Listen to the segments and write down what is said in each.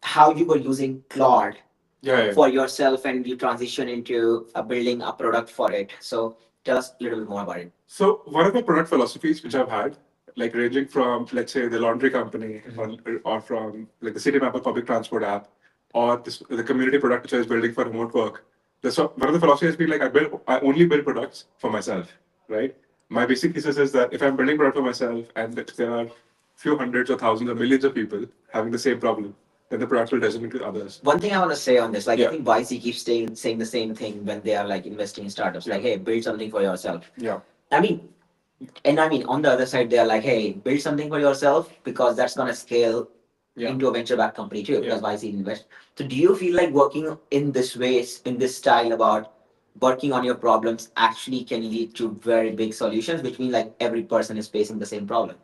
how you were using Claude Yeah. for yourself and you transition into building a product for it. So tell us a little bit more about it. So one of the product philosophies which I've had, like ranging from let's say the laundry company, or from like the City Mapper public transport app, or the community product which I was building for remote work. One of the philosophies has been like I only build products for myself, right? My basic thesis is that if I'm building product for myself and that there are few hundreds or thousands or millions of people having the same problem, then the product will resonate with others. One thing I want to say on this, like I Yeah. think YC keeps saying the same thing when they are like investing in startups, like, hey, build something for yourself. Yeah. I mean, and I mean, on the other side, they're like, hey, build something for yourself because that's going to scale Yeah. into a venture backed company too, because Yeah. YC invest. So, do you feel like working in this way, in this style about working on your problems actually can lead to very big solutions, which means like every person is facing the same problem?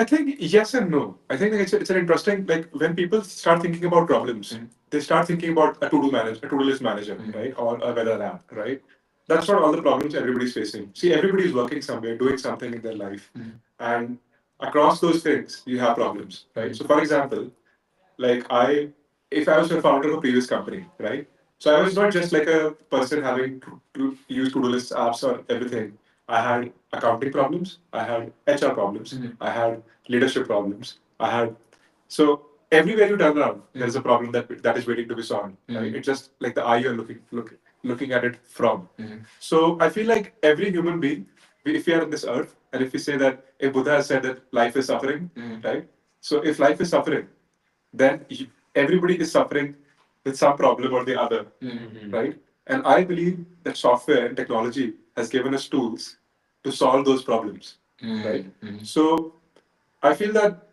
I think yes and no. I think it's an interesting like when people start thinking about problems, they start thinking about a to-do list manager, right, or a weather app, right. That's not all the problems everybody's facing. See, everybody's working somewhere, doing something in their life, and across those things, you have problems, right. So, for example, like if I was a founder of a previous company, right? So I was not just like a person having to use to-do list apps or everything. I had accounting problems, I had HR problems, I had leadership problems, I had so everywhere you turn around, there is a problem that is waiting to be solved. Right? It's just like the eye you're looking at it from. So I feel like every human being, if we are on this earth, and if we say that if Buddha has said that life is suffering, right? So if life is suffering, then everybody is suffering with some problem or the other, right? And I believe that software and technology has given us tools to solve those problems, right? So I feel that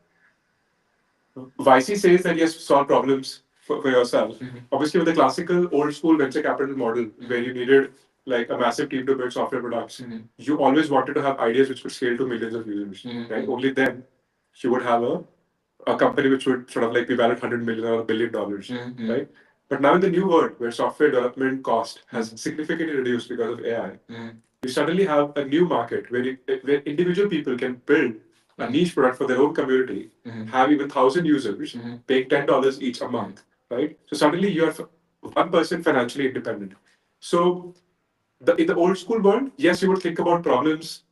YC says that yes, solve problems for yourself. Obviously, with the classical old school venture capital model, where you needed like a massive team to build software products, you always wanted to have ideas which would scale to millions of users, right? Only then you would have a company which would sort of like be valued 100 million or $1 billion, right? But now in the new world where software development cost has significantly reduced because of AI, you suddenly have a new market where individual people can build a niche product for their own community, have even 1,000 users, paying $10 each a month, right? So suddenly you are one person financially independent. So in the old school world, yes, you would think about problems,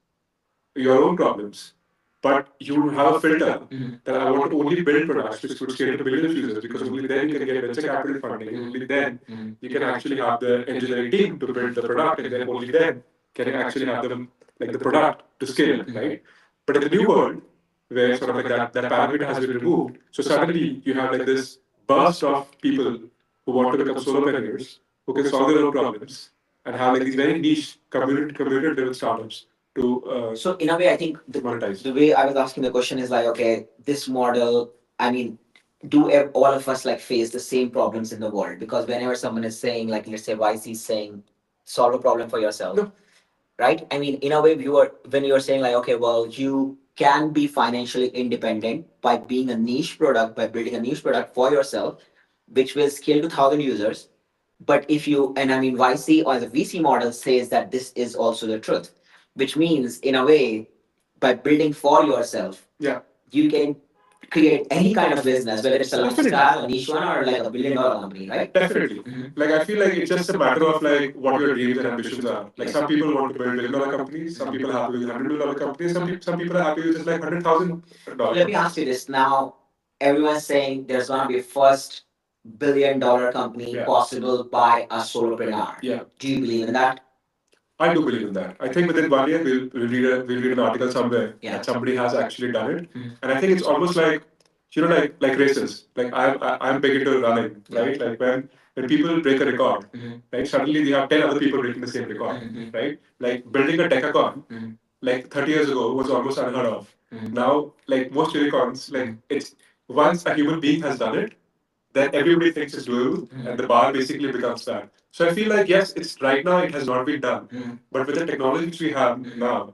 your own problems, but you would have a filter that I want to only build products which would scale to millions of users because only then you can get venture capital funding, and only then you can actually have the engineering team to build the product, and then only then can you actually have them like the product to scale, right? But in the new world, where sort of like that parameter has been removed, so suddenly you have like this burst of people who want to become solopreneurs, who can solve their own problems, and have like these very niche community driven startups to So in a way, I think monetize. the way I was asking the question is like, okay, this model. I mean, do all of us like face the same problems in the world? Because whenever someone is saying, like, let's say YC is saying, solve a problem for yourself, No. right? I mean, in a way, when you are saying like, okay, well, you can be financially independent by being a niche product, by building a niche product for yourself, which will scale to 1,000 users. But if you, and I mean, YC or the VC model says that this is also the truth, which means, in a way, by building for yourself, Yeah. you can create any kind of business, whether it's a lifestyle, a niche one, or like a $1 billion company, right? Definitely. Like I feel like it's just a matter of like what your dreams and ambitions are. Like some people want to build $1 billion companies, some people are happy with $100 million companies, some people are happy with just like $100,000 Let me ask you companies. this now. Everyone's saying there's gonna be a first $1 billion company Yeah. possible by a solopreneur. Yeah. Do you believe in that? I do believe in that. I think within 1 year we'll read an article somewhere Yeah. that somebody has actually done it, and I think it's almost like like races. Like I'm big into running, right? Like when people break a record, right? Suddenly you have 10 other people breaking the same record, right? Like building a decathon, like 30 years ago was almost unheard of. Now, like most unicorns, like it's once a human being has done it, then everybody thinks it's doable, and the bar basically becomes that. So I feel like yes, it's right now it has not been done, but with the technology which we have now,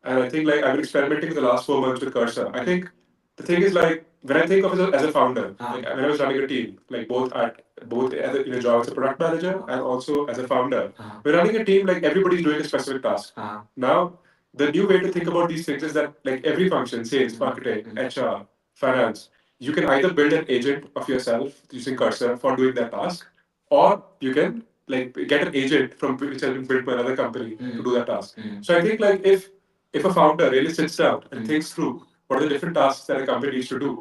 and I think like I've been experimenting in the last 4 months with Cursor. I think the thing is like when I think of it as a founder, like when I was running a team, like both as a, in a job as a product manager and also as a founder, we're running a team like everybody's doing a specific task. Now the new way to think about these things is that like every function, sales, marketing, HR, finance, you can either build an agent of yourself using Cursor for doing that task, or you can like get an agent from which has been built by another company to do that task. So I think like if a founder really sits down and thinks through what are the different tasks that a company needs to do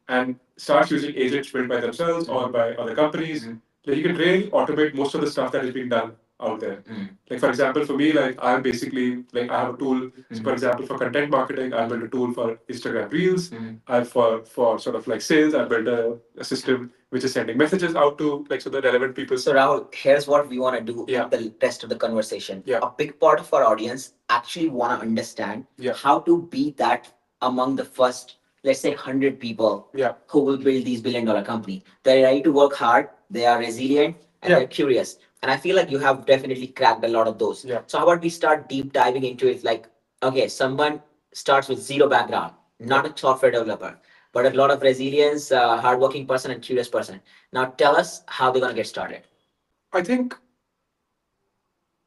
and starts using agents built by themselves or by other companies, like you can really automate most of the stuff that is being done out there. Like for example, for me, like I'm basically like I have a tool. So for example, for content marketing, I built a tool for Instagram Reels. I for sort of like sales, I built a system which is sending messages out to like so the relevant people. So Rahul, here's what we want to do Yeah. in the rest of the conversation. Yeah. A big part of our audience actually want to understand Yeah. how to be that among the first, let's say, 100 people Yeah. who will build these billion-dollar company. They're ready to work hard, they are resilient, and Yeah. they're curious. And I feel like you have definitely cracked a lot of those. Yeah. So how about we start deep diving into it? Like, okay, someone starts with zero background, not a software developer, but a lot of resilience, hardworking person, and curious person. Now tell us how they're gonna get started. I think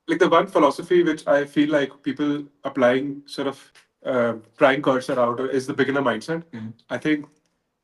like the one philosophy which I feel like people applying sort of trying Cursor out is the beginner mindset. I think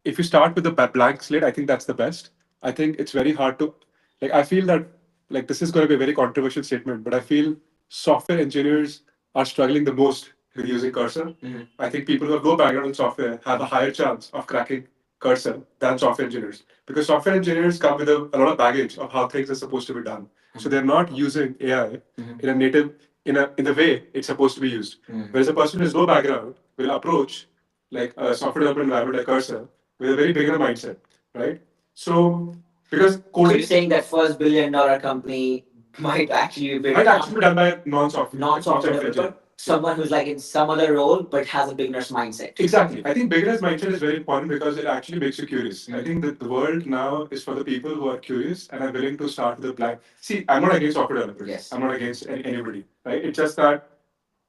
if you start with a blank slate, I think that's the best. I think it's very hard to like. I feel that like this is going to be a very controversial statement, but I feel software engineers are struggling the most with using Cursor. I think people who have no background in software have a higher chance of cracking Cursor than software engineers because software engineers come with a lot of baggage of how things are supposed to be done. So they're not using AI in a native in the way it's supposed to be used. Whereas a person who has no background will approach like a software development environment like Cursor with a very beginner mindset, right? So because So coding you're saying that first $1 billion company might actually be might actually be done by a non-software non-software developer, someone who's like in some other role but has a beginner's mindset. Exactly. I think beginner's mindset is very important because it actually makes you curious. I think that the world now is for the people who are curious and are willing to start with a blank. See, I'm not against software developers. Yes. I'm not against anybody, right? It's just that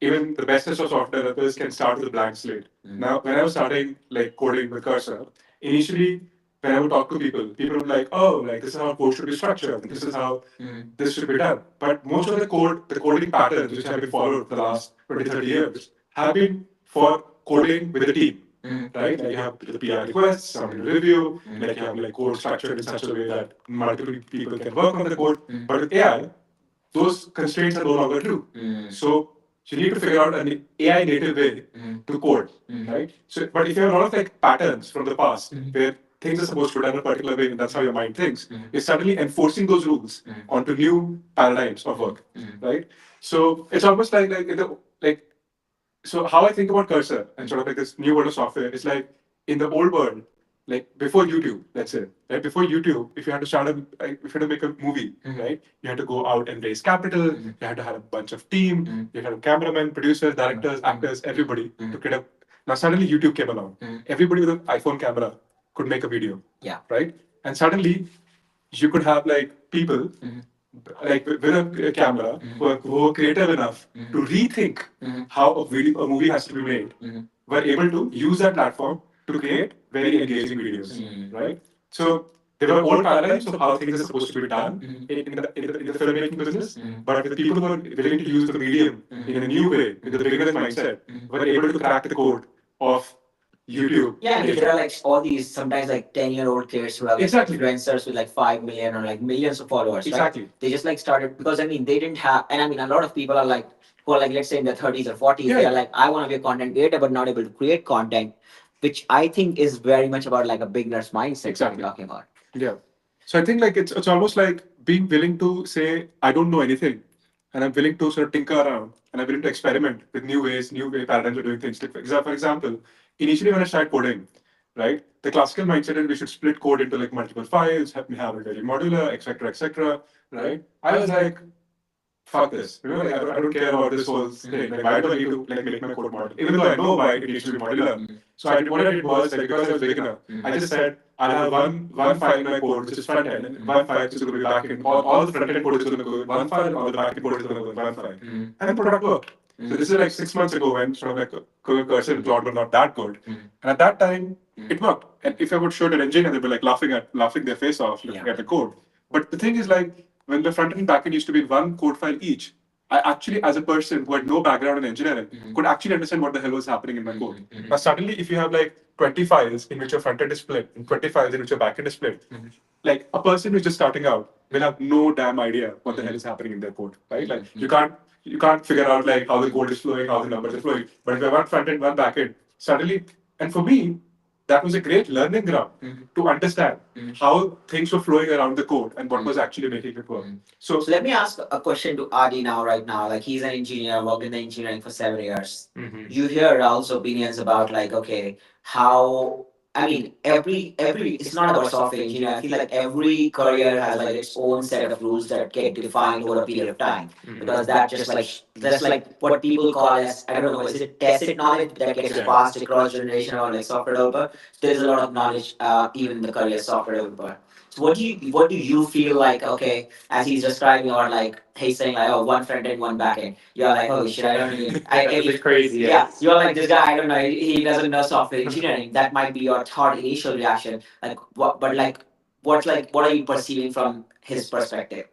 even the bestest of software developers can start with a blank slate. Now, when I was starting like coding with Cursor, initially when I would talk to people, people would be like, "Oh, like this is how code should be structured. This is how this should be done." But most of the coding patterns which have been followed for the last 20, 30 years have been for coding with the team. Right? Like you have the PR requests, somebody to review, like you have like code structured in such a way that multiple people can work on the code. But with AI, those constraints are no longer true. So you need to figure out an AI native way to code, right? So, but if you have a lot of like patterns from the past where things are supposed to be done in a particular way and that's how your mind thinks, you're suddenly enforcing those rules onto new paradigms of work, right? So it's almost like in the like so how I think about Cursor and sort of like this new world of software is like in the old world, like before YouTube, let's say, right? Before YouTube, if you had to start a, like, if you had to make a movie, right? You had to go out and raise capital. You had to have a bunch of team. You had a cameraman, producers, directors, actors, everybody to create a. Now suddenly YouTube came along. Everybody with an iPhone camera could make a video. Yeah. Right. And suddenly you could have like people like with a camera who are creative enough to rethink how a movie has to be made, were able to use that platform to create very engaging videos, right? So there were old paradigms of how things are supposed to be done in the filmmaking business, but with people who are willing to use the medium in a new way, with the beginner's mindset, were able to crack the code of YouTube. Yeah, and there are like all these sometimes like 10-year-old kids who have like Exactly. influencers with like 5 million or like millions of followers. Right? Exactly. They just like started because I mean they didn't have, and I mean a lot of people are like who are like let's say in their 30s or 40s, Yeah, they're yeah. like I want to be a content creator but not able to create content, which I think is very much about like a beginner's mindset Exactly. that we're talking about. Yeah. So I think like it's almost like being willing to say I don't know anything, and I'm willing to sort of tinker around, and I'm willing to experiment with new ways, new way paradigms of doing things. Like for example, initially when I started coding, right, the classical mindset is we should split code into like multiple files, have it very modular, etc., right? I was like, fuck this. You know, like I don't care about this whole thing. Like, why do I need to like make my code modular? Even though I know why it needs to be modular. So what I did was like because I was beginner, I just said I'll have one file in my code which is front end, and one file which is going to be back end. All the front end code is going to go in one file, and all the back end code is going to go in one file. And the product worked. So this is like 6 months ago when sort of like Cursor and Claude were not that good. And at that time, it worked. And if I would show it an engineer, they'd be like laughing their face off looking at the code. But the thing is like when the front end and back end used to be in one code file each, I actually, as a person who had no background in engineering, could actually understand what the hell was happening in my code. But suddenly, if you have like 20 files in which your front end is split and 20 files in which your back end is split, like a person who's just starting out will have no damn idea what the hell is happening in their code, right? Like you can't figure out like how the code is flowing, how the numbers are flowing. But if you have one front end, one back end, suddenly, and for me, that was a great learning ground to understand how things were flowing around the code and what was actually making it work. So So let me ask a question to Adi now, right now. Like he's an engineer, worked in the engineering for 7 years. You hear Raul's opinions about like, okay, how I mean, every it's not about software engineering. I feel like every career has like its own set of rules that get defined over a period of time. Because that just like what people call as, I don't know, is it tacit knowledge that gets passed across generation or like software developer. So there is a lot of knowledge even in the career software developer. So what do you feel like, okay, as he's describing, or like he's saying like, oh, one front end, one back end. You're like, holy shit, I don't even It's crazy. yeah, you're like, this guy, I don't know, he doesn't know software engineering. That might be your thought initial reaction. Like what, but like what are you perceiving from his perspective?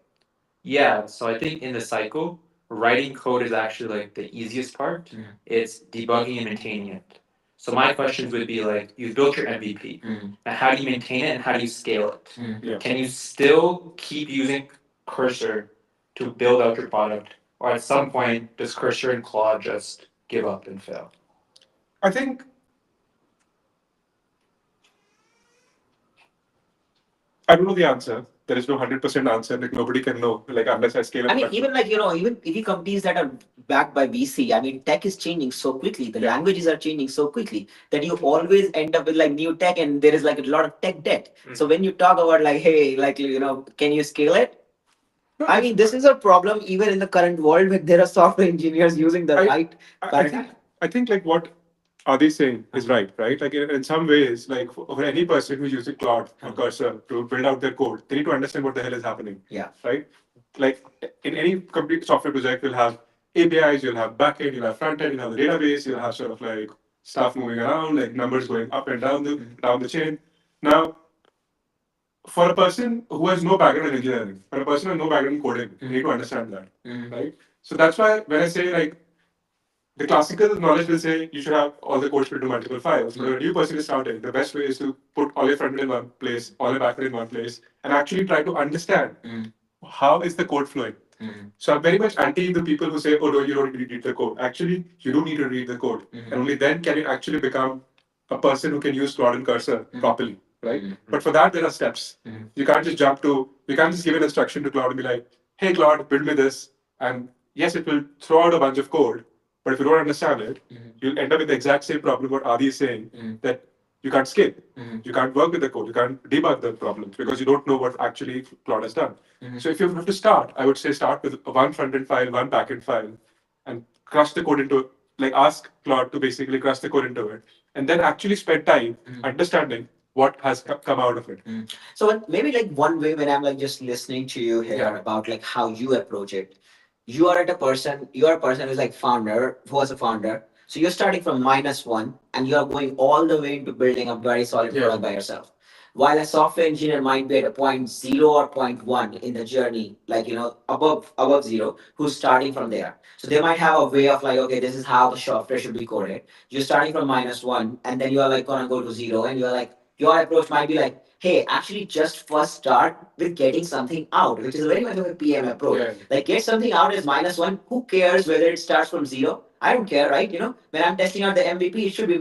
Yeah, so I think in the cycle, writing code is actually like the easiest part. It's debugging and maintaining it. So my questions would be like, you've built your MVP. Now how do you maintain it and how do you scale it? yeah. Can you still keep using Cursor to build out your product? Or at some point, does Cursor and Claude just give up and fail? I think I don't know the answer. There is no 100% answer. Like nobody can know. Like unless I scale up. I mean, even like, even if companies that are backed by VC, I mean, tech is changing so quickly. The languages are changing so quickly that you always end up with like new tech, and there is like a lot of tech debt. So when you talk about like, hey, like, can you scale it? I mean, this is a problem even in the current world where there are software engineers using the I- right I think like what Adi saying is right, right? Like in some ways, like for any person who's using Claude or Cursor to build out their code, they need to understand what the hell is happening. Yeah. Right? Like in any complete software project, you'll have APIs, you'll have backend, you'll have front end, you'll have the database, you'll have sort of like stuff moving around, like numbers going up and down the chain. Now, for a person who has no background in engineering, for a person who has no background in coding, you need to understand that, right? So that's why when I say like the classical knowledge will say you should have all the code split into multiple files. But when a new person is starting, the best way is to put all your front end in one place, all your back end in one place, and actually try to understand how is the code flowing. So I'm very much anti the people who say, oh, no, you don't need to read the code. Actually, you do need to read the code. And only then can you actually become a person who can use Claude and Cursor properly, right? But for that, there are steps. You can't just you can't just give an instruction to Claude and be like, hey, Claude, build me this. And yes, it will throw out a bunch of code. But if you don't understand it, you'll end up with the exact same problem what Adi is saying, that you can't scale. You can't work with the code. You can't debug the problems because you don't know what actually Claude has done. So if you have to start, I would say start with one front-end file, one back-end file, and crush the code into, like ask Claude to basically crush the code into it, and then actually spend time understanding what has come out of it. So maybe like one way when I'm like just listening to you here about like how you approach it, you are a person who's like who was a founder. So you're starting from -1 and you're going all the way into building a very solid product by yourself. While a software engineer might be at a point zero or point one in the journey, like above zero, who's starting from there. So they might have a way of like, okay, this is how the software should be coded. You're starting from -1, and then you're like gonna go to zero, and you're like your approach might be like, hey, actually just first start with getting something out, which is very much of a PM approach. Yeah. Like get something out as -1. Who cares whether it starts from zero? I don't care, right? When I'm testing out the MVP, it should be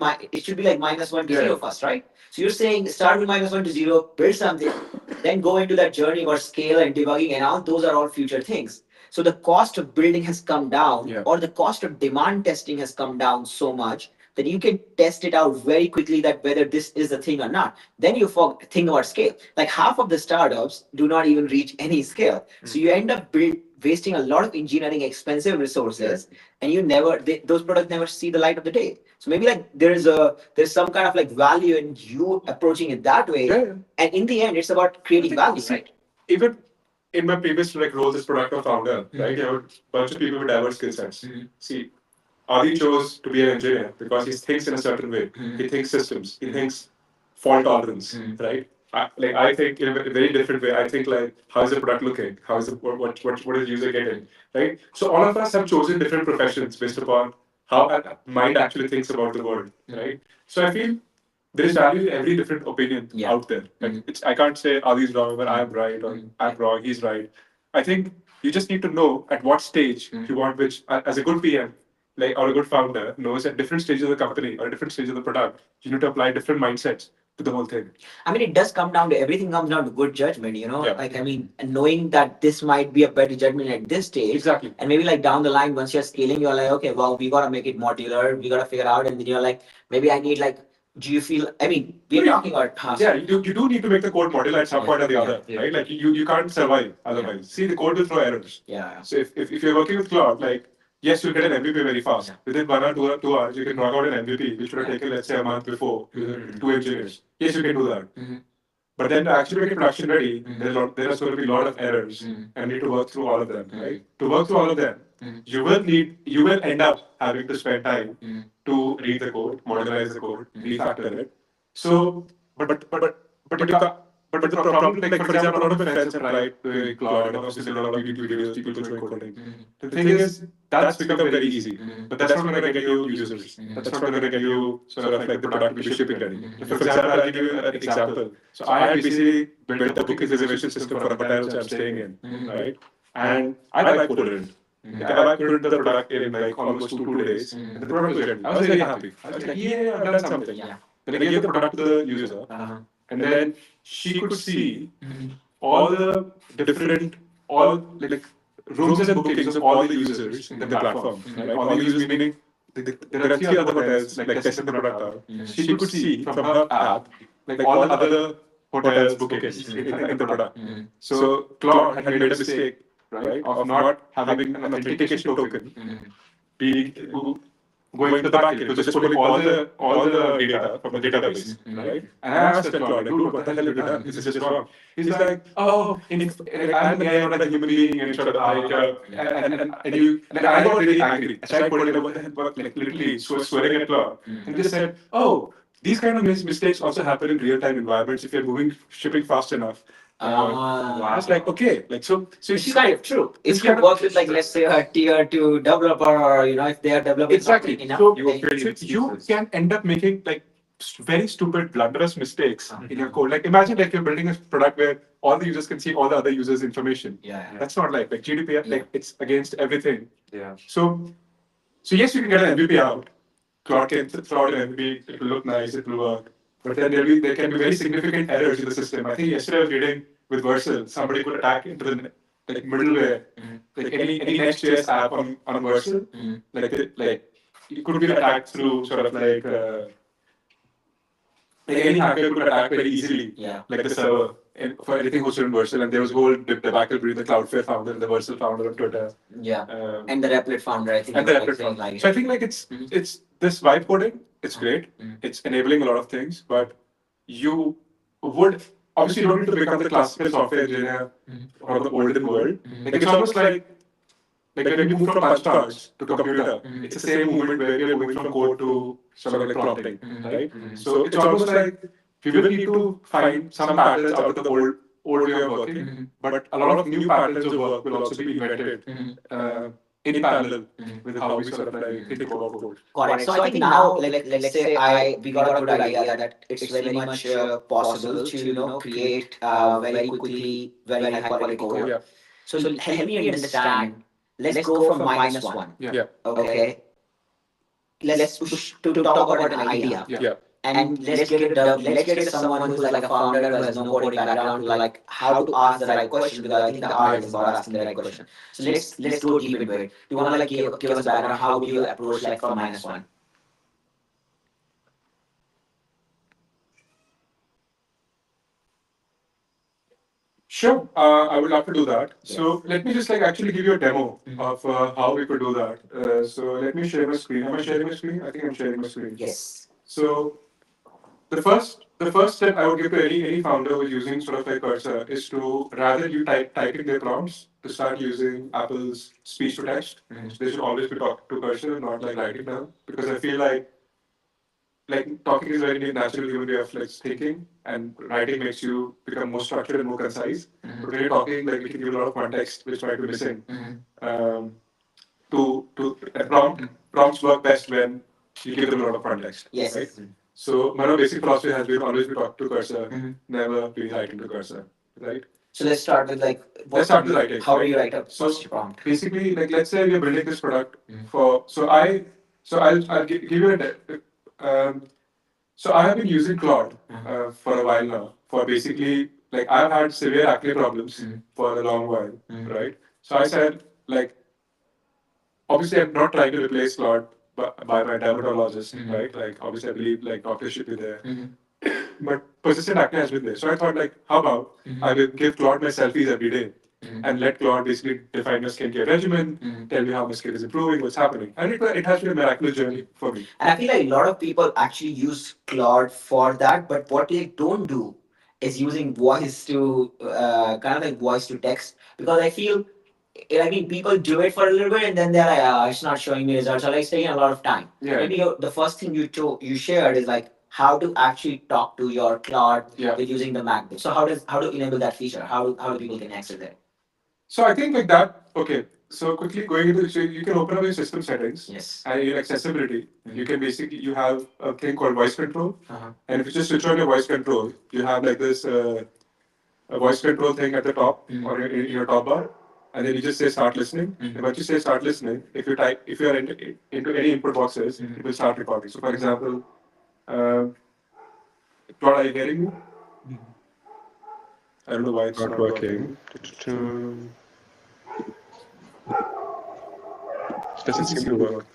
like -1 to zero first, right? So you're saying start with -1 to zero, build something, then go into that journey or scale and debugging and all. Those are all future things. So the cost of building has come down, or the cost of demand testing has come down so much that you can test it out very quickly that whether this is the thing or not. Then you think about scale. Like half of the startups do not even reach any scale. So you end up wasting a lot of engineering expensive resources, and those products never see the light of the day. So maybe like there's some kind of like value in you approaching it that way. Yeah. And in the end, it's about creating value, See, right? even in my previous like roles as product or founder, right, you have a bunch of people with diverse skill sets. See, Adi chose to be an engineer because he thinks in a certain way. He thinks systems. He thinks fault tolerance, right? I think in a very different way. I think like how is the product looking? How is what is the user getting? Right? So all of us have chosen different professions based upon how our mind actually thinks about the world, right? So I feel there is value in every different opinion Yeah. out there. Like it's I can't say are these wrong, but I'm right, or I'm wrong, he's right. I think you just need to know at what stage you want which as a good PM, like or a good founder knows at different stages of the company or a different stage of the product, you need to apply different mindsets to the whole thing. I mean, it does come down to everything comes down to good judgment, you know. Yeah. Like I mean, and knowing that this might be a better judgment at this stage, Exactly. and maybe like down the line, once you're scaling, you're like, okay, well, we gotta make it modular. We gotta figure out, and then you're like, maybe I need like, do you feel? I mean, we're talking about Yeah, you do need to make the code modular at some point or the other, Yeah. right? Like you can't survive otherwise. See, the code will throw errors. Yeah. So if you're working with Claude, like yes, you'll get an MVP very fast. Within 1 or 2 hours, you can knock out an MVP, which would have taken let's say a month before with 2 engineers. Yes, you can do that. But then to actually make it production ready, there's going to be a lot of errors, and you need to work through all of them, right? To work through all of them, you will end up having to spend time to read the code, modularize the code, refactor it. So, but you can't. But the problem, like for example, a lot of my friends have tried doing Claude, and obviously a lot of YouTube videos, people doing coding. The thing is, that's become very easy, but that's not going to get you users. That's not going to get you sort of like the product to be shipping ready. For example, I'll give you an example. So I had basically built a booking reservation system for a hotel which I'm staying in, right? And I vibe coded it. I vibe coded the product in like almost 2 days, and the product was ready. I was very happy. I was like, yeah, I've done something. Yeah. Then I gave the product to the user, and then she could see all the different, all like rooms and bookings of all the users in the platform. Right? All the users meaning there are 3 other hotels like testing the product out. She could see from her app like all the other hotels bookings in the product. So Claude had made a mistake, right, of not having an authentication token being going to the backend. It was just pulling all the data from the database, right? And I asked the Claude, like, dude, what the hell have you done? This is just wrong. He's like, oh, like, I'm an AI, not a human being, and sort of and I got really angry. I started putting like, what the hell, like literally swearing at Claude, and just said, oh, these kind of mistakes also happen in real-time environments if you're moving shipping fast enough. I was like, okay, like so you It's see, kind of true. It's If you kind of- work with like let's say a tier two developer, or you know, if they are developing Exactly. something enough, So, You will create so you excuses. can end up making like very stupid, blunderous mistakes in your code. Like imagine like you're building a product where all the users can see all the other users' information. Yeah. That's not like GDPR. Yeah. Like it's against everything. Yeah. So yes, you can get an MVP out. Claude can throw out an MVP. It will look nice. It will work. But then there can be very significant errors in the system. I think yesterday I was reading with Vercel, somebody could attack into the like middleware, like any Next.js app on Vercel, like it could be attacked through sort of like any hacker could attack very easily, Yeah. like the server for anything hosted in Vercel. And there was a whole debacle between the Cloudflare founder and the Vercel founder on Twitter. Yeah. Um, And the Replit founder, I think. and the was, Replit saying, founder. like, So I think like it's this vibe coding. It's great. It's enabling a lot of things, but you would obviously you don't need to become the classical software engineer or the olden world. Like it's almost like when you move from punch cards to computer, it's the same movement where you're moving from code to sort of like prompting, right? So it's almost like we will need to find some patterns out of the old way of working, but a lot of new patterns of work will also be invented in parallel with how we sort of like think about code. Got it. So I think now, like let's say we got a good idea that it's very much possible to create very quickly very high quality code. Yeah. So help me understand. Let's go from -1. Yeah. Okay. Let's push to talk about an idea. Yeah. And let's get someone who's like a founder who has no coding background, like how to ask the right question, because I think the art is about asking the right question. So let's go deep into it. You want to like give us a background? How do you approach like from -1? Sure, I would love to do that. So let me just like actually give you a demo of how we could do that. So let me share my screen. Am I sharing my screen? I think I'm sharing my screen. Yes. So the first step I would give to any founder who's using sort of like Cursor is to rather you typing their prompts to start using Apple's speech to text. So they should always be talk to Cursor, not like writing down, because I feel like talking is a very natural human way of like thinking, and writing makes you become more structured and more concise. But when you're talking, like we can give a lot of context which might be missing. To prompts work best when you give them a lot of context. Yes. Right? So my basic philosophy has been always be talk to cursor, Mhm. never be writing to cursor, right? So let's start with like Let's start with writing. how do right? you write a So first prompt? basically, like let's say we're building this product Mhm. for. I'll give you um, so I have been using Claude for a while now. For basically, like I've had severe acne problems Mhm. for a long while, Mhm. right? So I said, like, obviously I'm not trying to replace Claude by my dermatologist, Mhm. right? Like obviously I believe like doctors should be there, Mhm. but persistent acne has been there. So I thought like, how about I will give Claude my selfies every day Mhm. and let Claude basically define my skincare regimen, Mhm. tell me how my skin is improving, what's happening, and it has been a miraculous journey for me. And I feel like a lot of people actually use Claude for that, but what they don't do is using voice to kind of like voice to text, because I feel, I mean, people do it for a little bit and then they're like, it's not showing me results, or like it's taking a lot of time. Yeah. Maybe the first thing you shared is like how to actually talk to your Claude Yeah. with using the MacBook. So how to enable that feature? How do people can access it? So I think like that. Okay. So quickly going into, so you can open up your system settings Yes. and your accessibility. Mhm. You can basically, you have a thing called voice control, Uh-huh. and if you just switch on your voice control, you have like this a voice control thing at the top Mhm. or in your top bar, and then you just say start listening. Mhm. And once you say start listening, if you are into any input boxes, Mhm. it will start recording. So for example, Claude, are you hearing me? I don't know why it's not working. It doesn't seem to work.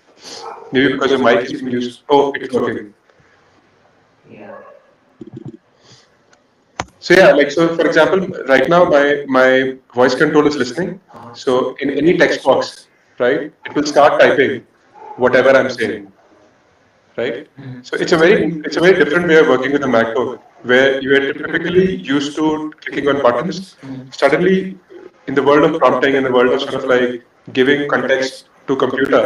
Maybe because your mic is being used. Oh, it's working. Yeah. So yeah, like so for example, right now my voice control is listening. Uh-huh. So in any text box, right, it will start typing whatever I'm saying, right? Mhm. So it's a very different way of working with a MacBook, where you are typically used to clicking on buttons. Mhm. Suddenly, in the world of prompting, in the world of sort of like giving context to computer,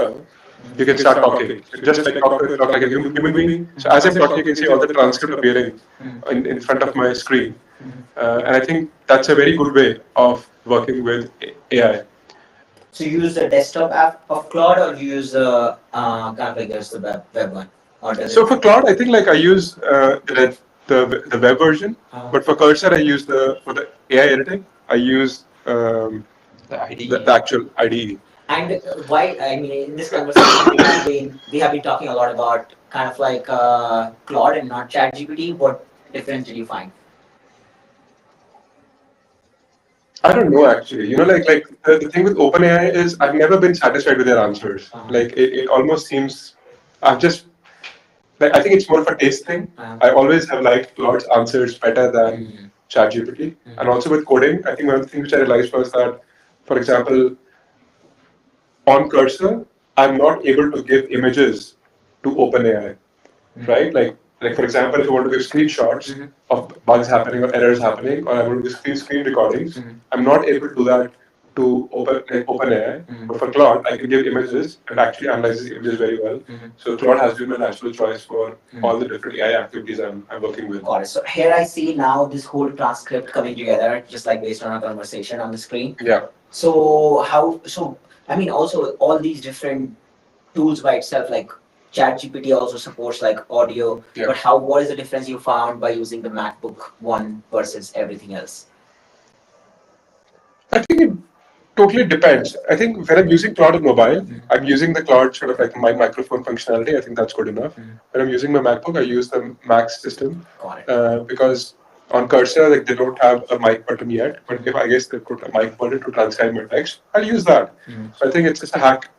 you can start talking. So just like talk like a human being. So as I'm talking, you can see all the transcript appearing Mhm. in front of my screen. Mhm. And I think that's a very good way of working with AI. So you use the desktop app of Claude, or you use the kind of like there's the web one, or does So it? for Claude, I think like I use the web version, Uh-huh. but for Cursor, I use for the AI editing, I use The IDE. the actual IDE. And why? I mean, in this conversation, we have been talking a lot about kind of like Claude and not ChatGPT. What difference did you find? I don't know actually. You know, like the thing with OpenAI is I've never been satisfied with their answers. Uh-huh. Like it almost seems I've just like I think it's more of a taste thing. Uh-huh. I always have liked Claude's answers better than Mhm. ChatGPT. Mhm. And also with coding, I think one of the things which I realized was that, for example, on Cursor, I'm not able to give images to OpenAI, right? Like for example, if I want to give screenshots Mhm. of bugs happening or errors happening, or I want to give screen recordings, Mhm. I'm not able to do that to OpenAI. Mhm. But for Claude, I can give images, and it actually analyzes the images very well. Mhm. So Claude has been my natural choice for Mhm. all the different AI activities I'm working with. Got it. So here I see now this whole transcript coming together, just like based on our conversation on the screen. Yeah. So how? So I mean, also all these different tools by itself, like ChatGPT also supports like audio. Yeah. But how? What is the difference you found by using the MacBook One versus everything else? I think it totally depends. I think when I'm using Claude on mobile, I'm using the Claude sort of like my microphone functionality. I think that's good enough. When I'm using my MacBook, I use the Mac system Got it. because on Cursor, like they don't have a mic button yet. But if I guess they put a mic button to transcribe my text, I'll use that. So I think it's just a hack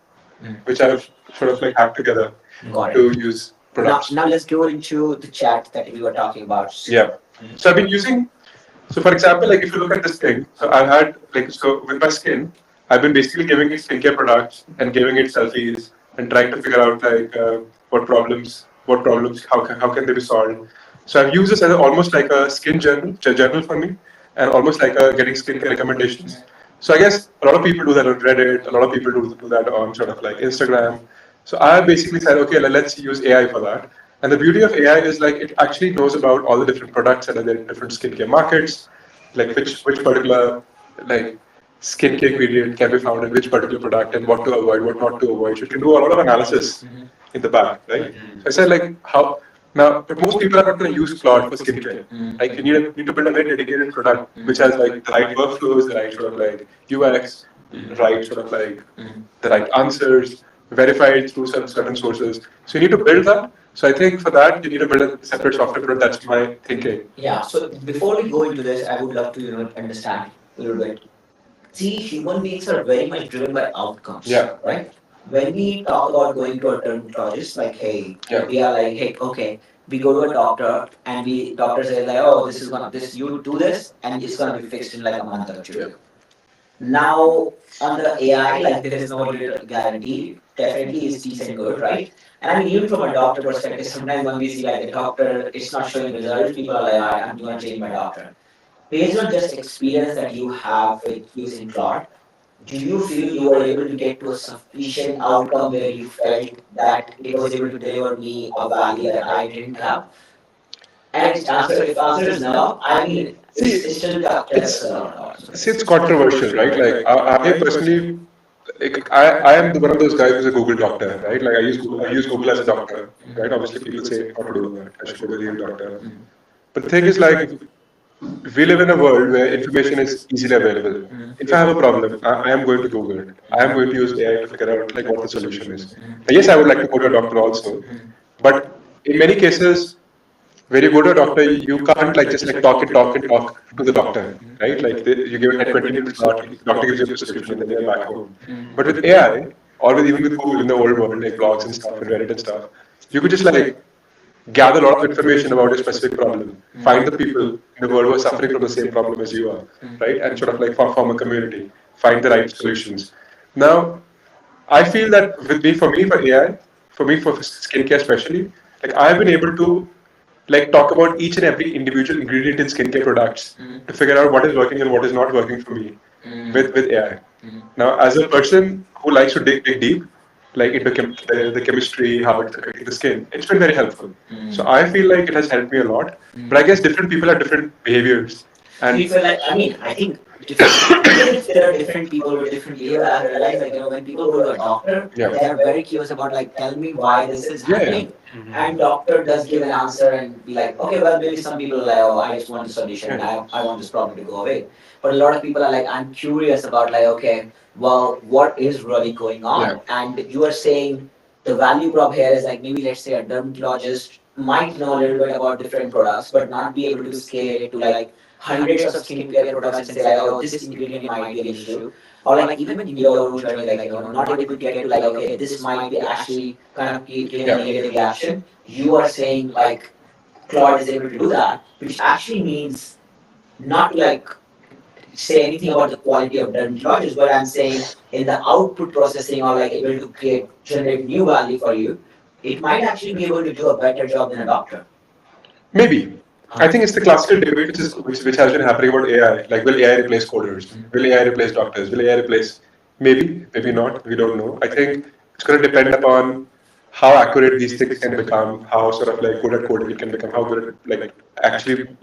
which I've sort of like hacked together Got to it. use Now, products. now let's go into the chat that we were talking about. Yeah. So I've been using. So for example, like if you look at this thing, so I've had like so with my skin, I've been basically giving it skincare products and giving it selfies and trying to figure out like what problems, how can they be solved. So I've used this as almost like a skin journal for me, and almost like a getting skincare recommendations. So I guess a lot of people do that on Reddit. A lot of people do that on sort of like Instagram. So I basically said, okay, let's use AI for that. And the beauty of AI is like it actually knows about all the different products that are there in different skincare markets, like which particular like skincare ingredient can be found in which particular product and what to avoid, what not to avoid. So it can do a lot of analysis in the back, right? So I said like how Now, most people are not going to use Claude for skincare. Like you need to build a very dedicated product which has like the right workflows, the right sort of like UX, right sort of like the right answers, verified through certain sources. So you need to build that. So I think for that you need to build a separate software product. That's my thinking. Yeah. So before we go into this, I would love to understand a little bit. See, human beings are very much driven by outcomes. Yeah. Right. When we talk about going to a dermatologist, like, hey, Yeah. we are like, hey, okay, we go to a doctor and we doctor says like, oh, this is gonna this you do this and it's gonna be fixed in like a month or two. Yeah. Now on the AI, like there is no real guarantee. Definitely is decent good, right? And I mean, even from a doctor perspective, sometimes when we see like the doctor, it's not showing results. People are like, I'm going to change my doctor. Based on just experience that you have with using Claude, do you feel you were able to get to a sufficient outcome where you felt that it was able to deliver me a value that I didn't have? And its answer, if answer is no, I mean, it's still tells a lot about. See, it's controversial, right? Like I personally, like, I am one of those guys who's a Google doctor, right? Like I use Google as a doctor, right? Obviously, people say not to do that. I should go to a real doctor. But the thing is, like, we live in a world where information is easily available. If I have a problem, I am going to Google it. I am going to use AI to figure out like what the solution is. And yes, I would like to go to a doctor also, but in many cases, when you go to a doctor, you can't like just like talk and talk to the doctor, right? Like you give it a 20 minute slot, the doctor gives you a prescription, and then you're back home. But with AI, or with even with Google in the old world, like blogs and stuff and Reddit and stuff, you could just like gather a lot of information about a specific problem, find the people in the world who are suffering from the same problem as you are, right? And sort of like form a community, find the right solutions. Now, I feel that for AI, for me, for skincare especially, like I've been able to like talk about each and every individual ingredient in skincare products to figure out what is working and what is not working for me with AI. Now, as a person who likes to dig deep, like into the chemistry, how it's affecting the skin, it's been very helpful. So I feel like it has helped me a lot. But I guess different people have different behaviors. Do you And feel like, I mean, I think different, even if there are different people with different behavior, I realize like, when people go to a doctor, Yeah. they are very curious about like, tell me why this is Yeah, yeah. happening. And doctor does give an answer and be like, okay, well, maybe some people are like, oh, I just want the solution and I want this problem to go away. But a lot of people are like, I'm curious about like, okay, well, what is really going on? Yeah. And you are saying the value prop here is like maybe let's say a dermatologist might know a little bit about different products, but not be able to scale it to like hundreds of skincare products and say like, oh, this ingredient might be an issue. Or like even in your own journey, like not able to get to like, okay, this might be actually kind of giving a negative reaction. You are saying like Claude is able to do that, which actually means not to like say anything about the quality of dermatologists, but I'm saying in the output processing or like able to generate new value for you, it might actually be able to do a better job than a doctor. maybe. I think it's the classical debate which has been happening about AI. Like, will AI replace coders? Will AI replace doctors? Will AI replace? Maybe, maybe not. We don't know. I think it's going to depend upon how accurate these things can become, how sort of like good at coding it can become, how good at like actually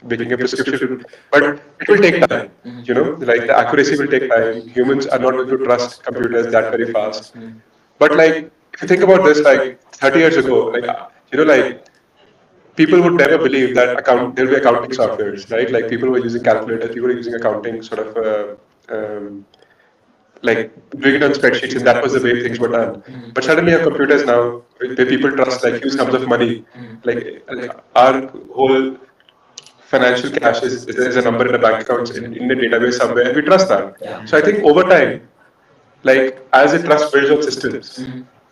making a prescription. But it will take time. You know, like the accuracy will take time. Humans are not going to trust computers that very fast. But like, if you think about this, like 30 years ago, like like people would never believe that there'll be accounting softwares, right? Like people were using calculators, people were using accounting sort of like doing it on spreadsheets, and that was the way things were done. But suddenly, you have computers now where people trust like huge sums of money. Like our whole financial cash is a number in a bank account in a database somewhere, and we trust that. Yeah. So I think over time, like as the trust builds on systems,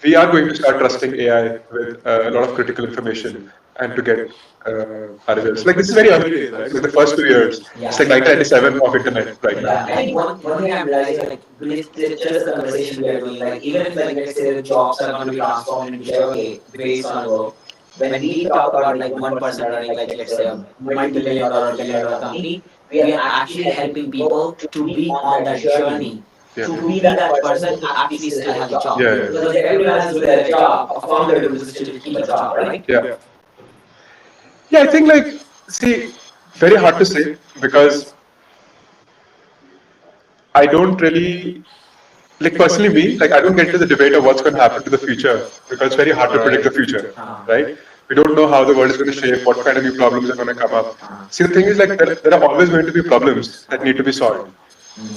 we are going to start trusting AI with a lot of critical information and to get our results. Like this is very early days, right? Like the first 2 years, it's like 1997 of internet right Yeah, now. I think one thing I'm realizing, like, just the conversation we are doing, like, even if, like, let's say the jobs are going to be transformed in whichever way it's going to go, when we talk about, like, one person running, like, let's say a multi-billion dollar, billion dollar company, we are actually helping people to be on that journey. Yeah. To be that person who actually still has a job. Yeah, yeah. Because if everyone else will get a job, a founder will still keep a job, right? Yeah. Yeah, I think like see, very hard to say because I don't really like personally me, like I don't get into the debate of what's going to happen to the future because it's very hard to predict the future, right? We don't know how the world is going to shape, what kind of new problems are going to come up. See, the thing is like there are always going to be problems that need to be solved.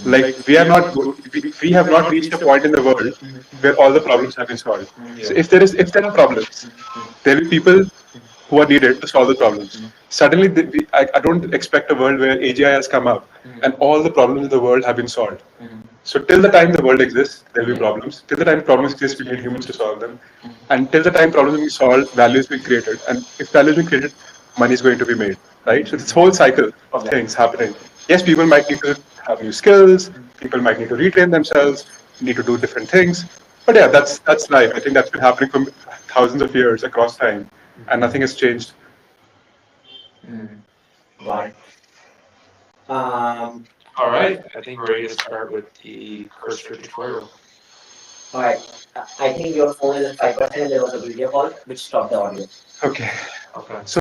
Like we have not reached a point in the world where all the problems have been solved. So if there are problems, there will be people who are needed to solve the problems. Suddenly, I don't expect a world where AGI has come up and all the problems in the world have been solved. So till the time the world exists, there will be problems. Till the time problems exist, we need humans to solve them. And till the time problems are being solved, value is being created. And if value is being created, money is going to be made. Right? So this whole cycle of things happening. Yes, people might need to have new skills. People might need to retrain themselves. Need to do different things. But yeah, that's life. I think that's been happening for thousands of years across time, and nothing has changed. Got it. Um, All right, I think we're ready to start with the cursor tutorial. all right. I think your phone is at 5%. There was a video call which stopped the audio. Okay. Okay. So